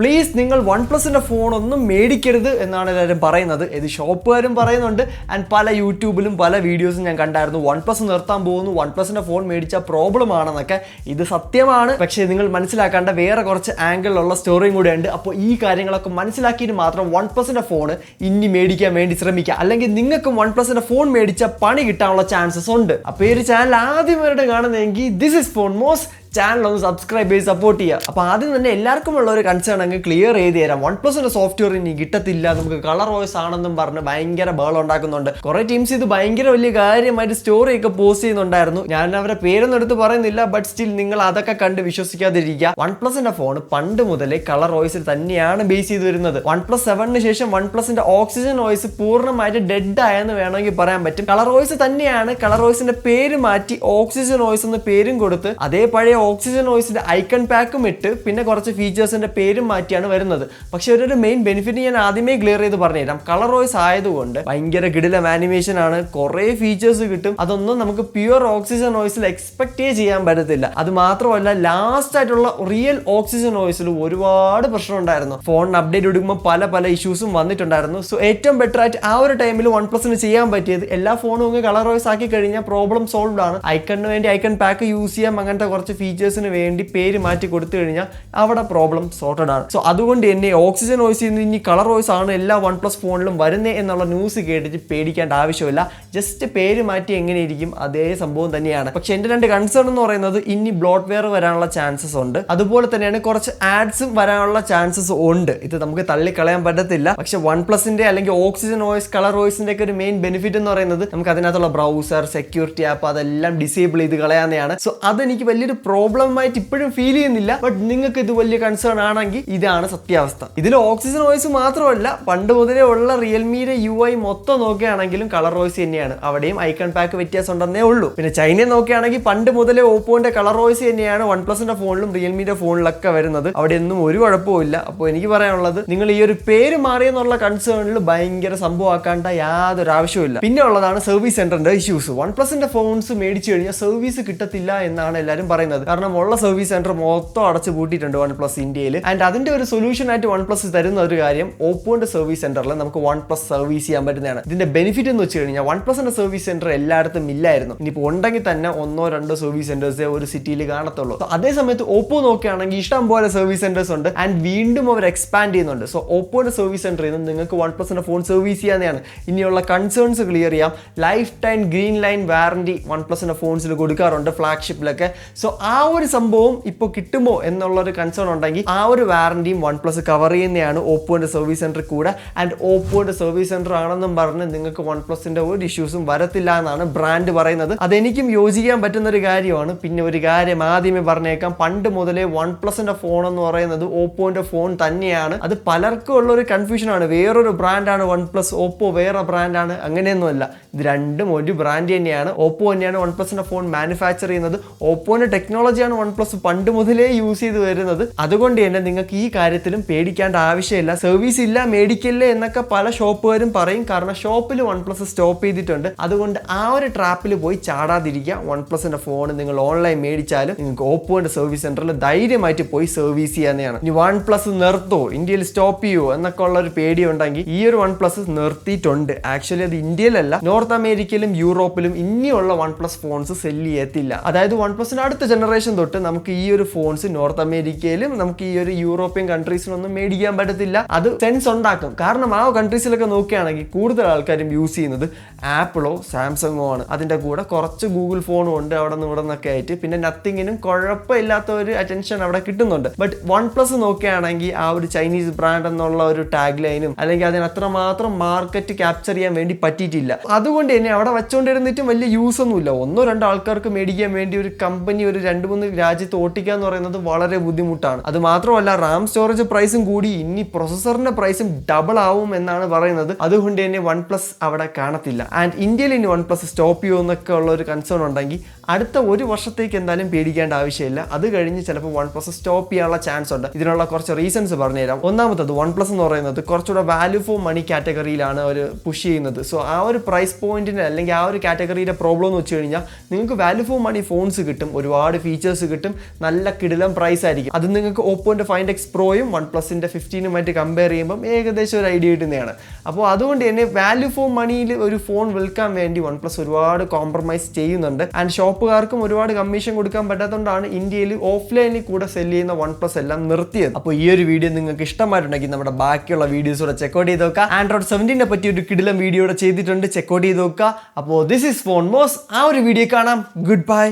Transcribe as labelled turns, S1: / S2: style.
S1: Please നിങ്ങൾ one പ്ലസിൻ്റെ ഫോണൊന്നും മേടിക്കരുത് എന്നാണ് എല്ലാവരും പറയുന്നത്. ഇത് ഷോപ്പുകാരും പറയുന്നുണ്ട് ആൻഡ് പല യൂട്യൂബിലും പല വീഡിയോസും ഞാൻ കണ്ടായിരുന്നു. വൺ പ്ലസ് നിർത്താൻ പോകുന്നു, വൺ പ്ലസിൻ്റെ ഫോൺ മേടിച്ചാൽ പ്രോബ്ലം ആണെന്നൊക്കെ. ഇത് സത്യമാണ്, പക്ഷേ നിങ്ങൾ മനസ്സിലാക്കേണ്ട വേറെ കുറച്ച് ആംഗിളിലുള്ള സ്റ്റോറിയും കൂടെ ഉണ്ട്. അപ്പോൾ ഈ കാര്യങ്ങളൊക്കെ മനസ്സിലാക്കിയിട്ട് മാത്രം വൺ പ്ലസിൻ്റെ ഫോൺ ഇനി മേടിക്കാൻ വേണ്ടി ശ്രമിക്കുക. അല്ലെങ്കിൽ നിങ്ങൾക്കും വൺ പ്ലസിൻ്റെ ഫോൺ മേടിച്ചാൽ പണി കിട്ടാനുള്ള ചാൻസസ് ഉണ്ട്. അപ്പോൾ ഈ ഒരു ചാനൽ ആദ്യമായിട്ട് കാണുന്നതെങ്കിൽ this is phone moss channel ഒന്ന് സബ്സ്ക്രൈബ് ചെയ്ത് സപ്പോർട്ട് ചെയ്യുക. അപ്പോൾ ആദ്യം തന്നെ എല്ലാവർക്കും ഉള്ള ഒരു കൺസേൺ അങ്ങ് ക്ലിയർ ചെയ്ത് തരാം. വൺ പ്ലസിൻ്റെ സോഫ്റ്റ്വെയർ ഇനി കിട്ടത്തില്ല, നമുക്ക് കളർ വോയിസ് ആണെന്നും പറഞ്ഞ് ഭയങ്കര ബഹളം ഉണ്ടാക്കുന്നുണ്ട്. കുറേ ടീംസ് ഇത് ഭയങ്കര വലിയ കാര്യമായിട്ട് സ്റ്റോറിയൊക്കെ പോസ്റ്റ് ചെയ്യുന്നുണ്ടായിരുന്നു. ഞാൻ അവരുടെ പേരൊന്നും എടുത്ത് പറയുന്നില്ല, ബട്ട് സ്റ്റിൽ നിങ്ങൾ അതൊക്കെ കണ്ട് വിശ്വസിക്കാതിരിക്കുക. വൺ പ്ലസിൻ്റെ ഫോൺ പണ്ട് മുതലേ കളർ വോയിസിൽ തന്നെയാണ് ബേസ് ചെയ്ത് വരുന്നത്. വൺ പ്ലസ് 7 ശേഷം വൺ പ്ലസിൻ്റെ ഓക്സിജൻ വോയിസ് പൂർണ്ണമായിട്ട് ഡെഡ് ആയെന്ന് വേണമെങ്കിൽ പറയാൻ പറ്റും. കളർ വോയിസ് തന്നെയാണ്. കളർ വോയിസിന്റെ പേര് മാറ്റി ഓക്സിജൻ വോയിസ് എന്ന പേരും കൊടുത്ത് അതേ പഴയ ഓക്സിജൻ വോയിസിന്റെ ഐക്കൺ പാക്കും ഇട്ട് പിന്നെ കുറച്ച് ഫീച്ചേഴ്സിന്റെ പേരും മാറ്റിയാണ് വരുന്നത്. പക്ഷെ ഒരു മെയിൻ ബെനിഫിറ്റ് ഞാൻ ആദ്യമേ ക്ലിയർ ചെയ്ത് പറഞ്ഞുതരാം. കളർ വോയിസ് ആയതുകൊണ്ട് ഭയങ്കര കിടിലം ആനിമേഷൻ ആണ്, കുറേ ഫീച്ചേഴ്സ് കിട്ടും. അതൊന്നും നമുക്ക് പ്യുവർ ഓക്സിജൻ വോയിസിൽ എക്സ്പെക്ട് ചെയ്യാൻ പറ്റത്തില്ല. അത് മാത്രമല്ല ലാസ്റ്റ് ആയിട്ടുള്ള റിയൽ ഓക്സിജൻ വോയിസിൽ ഒരുപാട് പ്രശ്നം ഉണ്ടായിരുന്നു. ഫോണിന് അപ്ഡേറ്റ് എടുക്കുമ്പോൾ പല ഇഷ്യൂസും വന്നിട്ടുണ്ടായിരുന്നു. സോ ഏറ്റവും ബെറ്റർ ആയിട്ട് ആ ഒരു ടൈമിൽ വൺ പ്ലസിന് ചെയ്യാൻ പറ്റിയത് എല്ലാ ഫോണും കളർ വോയിസ് ആക്കി കഴിഞ്ഞാൽ പ്രോബ്ലം സോൾവ്ഡ് ആണ്. ഐക്കണിന് വേണ്ടി ഐക്കൺ പാക്ക് യൂസ് ചെയ്യാം, അങ്ങനത്തെ കുറച്ച് ഫീച്ചേഴ്സിന് വേണ്ടി പേര് മാറ്റി കൊടുത്തു കഴിഞ്ഞാൽ അവിടെ പ്രോബ്ലം സോർട്ടഡ് ആണ്. സോ അതുകൊണ്ട് തന്നെ ഓക്സിജൻ വോയിസ് ഇനി കളർ വോയിസ് ആണ് എല്ലാ വൺ പ്ലസ് ഫോണിലും വരുന്നേ എന്നുള്ള ന്യൂസ് കേട്ടിട്ട് പേടിക്കേണ്ട ആവശ്യമില്ല. ജസ്റ്റ് പേര് മാറ്റി എങ്ങനെ ഇരിക്കും അതേ സംഭവം തന്നെയാണ്. പക്ഷെ എൻ്റെ രണ്ട് കൺസേൺ എന്ന് പറയുന്നത് ഇനി ബ്ലോട്ട്വെയർ വരാനുള്ള ചാൻസസ് ഉണ്ട്, അതുപോലെ തന്നെയാണ് കുറച്ച് ആഡ്സും വരാനുള്ള ചാൻസസ് ഉണ്ട്. ഇത് നമുക്ക് തള്ളിക്കളയാൻ പറ്റത്തില്ല. പക്ഷെ വൺ പ്ലസിന്റെ അല്ലെങ്കിൽ ഓക്സിജൻ വോയിസ് കളർ വോയിസിന്റെ ഒക്കെ ഒരു മെയിൻ ബെനിഫിറ്റ് എന്ന് പറയുന്നത് നമുക്ക് അതിനകത്തുള്ള ബ്രൗസർ സെക്യൂരിറ്റി ആപ്പ് അതെല്ലാം ഡിസേബിൾ ചെയ്ത് കളയാവുന്നതാണ്. സോ അതെനിക്ക് വലിയൊരു പ്രോബ്ലം ആയിട്ട് ഇപ്പോഴും ഫീൽ ചെയ്യുന്നില്ല. ബട്ട് നിങ്ങൾക്ക് ഇത് വലിയ കൺസേൺ ആണെങ്കിൽ ഇതാണ് സത്യാവസ്ഥ. ഇതിൽ ഓക്സിജൻ വോയിസ് മാത്രമല്ല, പണ്ട് മുതലേ ഉള്ള റിയൽമിയുടെ UI മൊത്തം നോക്കുകയാണെങ്കിലും കളർ വോയിസ് തന്നെയാണ്. അവിടെയും ഐക്കൺ പാക്ക് വ്യത്യാസം ഉണ്ടെന്നേ ഉള്ളൂ. പിന്നെ ചൈനയെ നോക്കുകയാണെങ്കിൽ പണ്ട് മുതലേ ഓപ്പോന്റെ കളർ വോയിസ് തന്നെയാണ് വൺ പ്ലസിന്റെ ഫോണിലും റിയൽമിയുടെ ഫോണിലൊക്കെ വരുന്നത്. അവിടെ ഒന്നും ഒരു കുഴപ്പമില്ല. അപ്പോൾ എനിക്ക് പറയാനുള്ളത്, നിങ്ങൾ ഈ ഒരു പേര് മാറിയെന്നുള്ള കൺസേണിൽ ഭയങ്കര സംഭവമാക്കേണ്ട യാതൊരു ആവശ്യമില്ല. പിന്നെ ഉള്ളതാണ് സർവീസ് സെന്ററിന്റെ ഇഷ്യൂസ്. വൺ പ്ലസിന്റെ ഫോൺസ് മേടിച്ചു കഴിഞ്ഞാൽ സർവീസ് കിട്ടത്തില്ല എന്നാണ് എല്ലാവരും പറയുന്നത്. കാരണം ഉള്ള സർവീസ് സെന്റർ മൊത്തം അടച്ചു പൂട്ടിയിട്ടുണ്ട് വൺ പ്ലസ് ഇന്ത്യയിൽ. ആൻഡ് അതിന്റെ ഒരു സൊല്യൂഷൻ ആയിട്ട് വൺ പ്ലസ് തരുന്ന ഒരു കാര്യം, ഓപ്പോന്റെ സർവീസ് സെന്ററിൽ നമുക്ക് വൺ പ്ലസ് സർവീസ് ചെയ്യാൻ പറ്റുന്നതാണ്. ഇതിന്റെ ബെനിഫിറ്റ് എന്ന് വെച്ച് കഴിഞ്ഞാൽ വൺ പ്ലസിന്റെ സർവീസ് സെന്റർ എല്ലായിടത്തും ഇല്ലായിരുന്നു. ഇനിയിപ്പോൾ ഉണ്ടെങ്കിൽ തന്നെ 1-2 സർവീസ് സെന്റേഴ്സേ ഒരു സിറ്റിയിൽ കാണത്തുള്ളൂ. അതേ സമയത്ത് ഓപ്പോ നോക്കുകയാണെങ്കിൽ ഇഷ്ടം പോലെ സർവീസ് സെന്റേഴ്സ് ഉണ്ട് ആൻഡ് വീണ്ടും അവർ എക്സ്പാൻഡ് ചെയ്യുന്നുണ്ട്. സോ ഓപ്പോന്റെ സർവീസ് സെന്ററിൽ നിന്ന് നിങ്ങൾക്ക് വൺ പ്ലസിന്റെ ഫോൺ സർവീസ് ചെയ്യാവുന്നതാണ്. ഇനിയുള്ള കൺസേൺസ് ക്ലിയർ ചെയ്യാം. Lifetime green line warranty one പ്ലസിന്റെ ഫോൺസിൽ കൊടുക്കാറുണ്ട് ഫ്ലാഗ്ഷിപ്പിലൊക്കെ. സോ ആ ഒരു സംഭവം ഇപ്പോൾ കിട്ടുമോ എന്നുള്ളൊരു കൺസേൺ ഉണ്ടെങ്കിൽ ആ ഒരു വാറന്റിയും വൺ പ്ലസ് കവർ ചെയ്യുന്നതാണ് ഓപ്പോന്റെ സർവീസ് സെന്റർ കൂടെ. ആൻഡ് ഓപ്പോന്റെ സർവീസ് സെന്റർ ആണെന്നും പറഞ്ഞ് നിങ്ങൾക്ക് വൺ പ്ലസിന്റെ ഒരു ഇഷ്യൂസും വരത്തില്ല എന്നാണ് ബ്രാൻഡ് പറയുന്നത്. അതെനിക്കും യോജിക്കാൻ പറ്റുന്ന ഒരു കാര്യമാണ്. പിന്നെ ഒരു കാര്യം ആദ്യമേ പറഞ്ഞേക്കാം, പണ്ട് മുതലേ വൺ പ്ലസിന്റെ ഫോൺ എന്ന് പറയുന്നത് ഓപ്പോന്റെ ഫോൺ തന്നെയാണ്. അത് പലർക്കും ഉള്ള ഒരു കൺഫ്യൂഷനാണ്. വേറൊരു ബ്രാൻഡാണ് വൺ പ്ലസ്, ഓപ്പോ വേറെ ബ്രാൻഡാണ്, അങ്ങനെയൊന്നുമല്ല. ഇത് രണ്ടും ഒരു ബ്രാൻഡ് തന്നെയാണ്. ഓപ്പോ തന്നെയാണ് വൺ പ്ലസിന്റെ ഫോൺ മാനുഫാക്ചർ ചെയ്യുന്നത്. ഓപ്പോന്റെ ടെക്നോളജിയാണ് വൺ പ്ലസ് പണ്ട് മുതലേ യൂസ് ചെയ്ത് വരുന്നത്. അതുകൊണ്ട് തന്നെ നിങ്ങൾക്ക് ഈ കാര്യത്തിലും പേടിക്കേണ്ട ആവശ്യമില്ല. സർവീസ് ഇല്ല, മേടിക്കില്ല എന്നൊക്കെ പല ഷോപ്പുകാരും പറയും. കാരണം ഷോപ്പിൽ വൺ പ്ലസ് സ്റ്റോപ്പ് ചെയ്തിട്ടുണ്ട്. അതുകൊണ്ട് ആ ഒരു ട്രാപ്പിൽ പോയി ചാടാതിരിക്കുക. വൺ പ്ലസിന്റെ ഫോൺ നിങ്ങൾ ഓൺലൈൻ മേടിച്ചാലും നിങ്ങൾക്ക് ഓപ്പോന്റെ സർവീസ് സെന്ററിൽ ധൈര്യമായിട്ട് പോയി സർവീസ് ചെയ്യാവുന്നതാണ്. ഇനി വൺ പ്ലസ് നിർത്തോ, ഇന്ത്യയിൽ സ്റ്റോപ്പ് ചെയ്യുമോ എന്നൊക്കെ ഉള്ള ഒരു പേടി ഉണ്ടെങ്കിൽ ഈ ഒരു വൺ പ്ലസ് നിർത്തിയിട്ടുണ്ട്. ആക്ച്വലി അത് ഇന്ത്യയിലല്ല, നോർത്ത് അമേരിക്കയിലും യൂറോപ്പിലും ഇനിയുള്ള വൺ പ്ലസ് ഫോൺസ് സെല്ല് ചെയ്യത്തില്ല. അതായത് വൺ പ്ലസിന്റെ അടുത്ത ജനറേഷൻ തൊട്ട് നമുക്ക് ഈ ഒരു ഫോൺസ് നോർത്ത് അമേരിക്കയിലും നമുക്ക് ഈ ഒരു യൂറോപ്യൻ കൺട്രീസിലൊന്നും മേടിക്കാൻ പറ്റത്തില്ല. അത് സെൻസ് ഉണ്ടാക്കും. കാരണം ആ കൺട്രീസിലൊക്കെ നോക്കുകയാണെങ്കിൽ കൂടുതൽ ആൾക്കാരും യൂസ് ചെയ്യുന്നത് ആപ്പിളോ സാംസങ്ങോ ആണ്. അതിന്റെ കൂടെ കുറച്ച് ഗൂഗിൾ ഫോണും ഉണ്ട് അവിടെ നിന്ന് ഇവിടെ നിന്നൊക്കെ ആയിട്ട്. പിന്നെ നത്തിങ്ങിനും കുഴപ്പമില്ലാത്ത ഒരു അറ്റൻഷൻ അവിടെ കിട്ടുന്നുണ്ട്. ബട്ട് വൺ പ്ലസ് നോക്കുകയാണെങ്കിൽ ആ ഒരു ചൈനീസ് ബ്രാൻഡ് എന്നുള്ള ഒരു ടാഗ് ലൈനും അല്ലെങ്കിൽ അതിന് അത്രമാത്രം മാർക്കറ്റ് ക്യാപ്ചർ ചെയ്യാൻ വേണ്ടി പറ്റിയിട്ടില്ല. അതുകൊണ്ട് തന്നെ അവിടെ വെച്ചുകൊണ്ടിരുന്നിട്ടും വലിയ യൂസ് ഒന്നുമില്ല. 1-2 ആൾക്കാർക്ക് മേടിക്കാൻ വേണ്ടി ഒരു കമ്പനി ഒരു 2-3 രാജ്യത്ത് ഓട്ടിക്കുക എന്ന് പറയുന്നത് വളരെ ബുദ്ധിമുട്ടാണ്. അത് മാത്രമല്ല റാം സ്റ്റോറേജ് പ്രൈസും കൂടി ഇനി പ്രൊസസറിന്റെ പ്രൈസും ഡബിൾ ആവും എന്നാണ് പറയുന്നത്. അതുകൊണ്ട് തന്നെ വൺ പ്ലസ് അവിടെ കാണത്തില്ല. ആൻഡ് ഇന്ത്യയിൽ ഇനി വൺ പ്ലസ് സ്റ്റോപ്പ് ചെയ്യുമെന്നൊക്കെ ഉള്ള ഒരു കൺസേൺ ഉണ്ടെങ്കിൽ അടുത്ത ഒരു വർഷത്തേക്ക് എന്തായാലും പേടിക്കേണ്ട ആവശ്യമില്ല. അത് കഴിഞ്ഞ് ചിലപ്പോൾ OnePlus സ്റ്റോപ്പ് ചെയ്യാനുള്ള ചാൻസ് ഉണ്ട്. ഇതിനുള്ള കുറച്ച് റീസൺസ് പറഞ്ഞുതരാം. ഒന്നാമത്തത്, OnePlus എന്ന് പറയുന്നത് കുറച്ചുകൂടെ വാല്യൂ ഫോർ മണി കാറ്റഗറിയിലാണ് അവർ പുഷ് ചെയ്യുന്നത്. സോ ആ ഒരു പ്രൈസ് പോയിന്റിന് അല്ലെങ്കിൽ ആ ഒരു കാറ്റഗറിയുടെ പ്രോബ്ലം എന്ന് വെച്ച് കഴിഞ്ഞാൽ നിങ്ങൾക്ക് വാല്യൂ ഫോർ മണി ഫോൺസ് കിട്ടും, ഒരുപാട് ഫീച്ചേഴ്സ് കിട്ടും, നല്ല കിടിലം പ്രൈസ് ആയിരിക്കും. അത് നിങ്ങൾക്ക് ഓപ്പോന്റെ Find X Proയും OnePlusന്റെ 15ഉമായിട്ട് കമ്പയർ ചെയ്യുമ്പോൾ ഏകദേശം ഒരു ഐഡിയ കിട്ടുന്നതാണ്. അപ്പോൾ അതുകൊണ്ട് തന്നെ വാല്യൂ ഫോർ മണിയിൽ ഒരു ഫോൺ വിൽക്കാൻ വേണ്ടി OnePlus ഒരുപാട് കോംപ്രമൈസ് ചെയ്യുന്നുണ്ട്. ആൻഡ് ഷോപ്പുകാർക്കും ഒരുപാട് കമ്മീഷൻ കൊടുക്കാൻ പറ്റാത്തതുകൊണ്ടാണ് ഇന്ത്യയിൽ ഓഫ്ലൈനിൽ കൂടെ സെല് ചെയ്യുന്ന OnePlus എല്ലാം നിർത്തിയത്. അപ്പോൾ ഈ ഒരു വീഡിയോ നിങ്ങൾക്ക് ഇഷ്ടമായിട്ടുണ്ടെങ്കിൽ നമ്മുടെ ബാക്കിയുള്ള വീഡിയോസ് കൂടെ ചെക്കൗട്ട് ചെയ്ത് നോക്കുക. ആൻഡ്രോയിഡ് 17നെ പറ്റി ഒരു കിടിലം വീഡിയോ ചെയ്തിട്ടുണ്ട്, ചെക്കൗട്ട് ചെയ്ത് നോക്കുക. അപ്പോൾ ദിസ് ഈസ് ഫോൺ മോസ്. ആ ഒരു വീഡിയോ കാണാം. Good bye.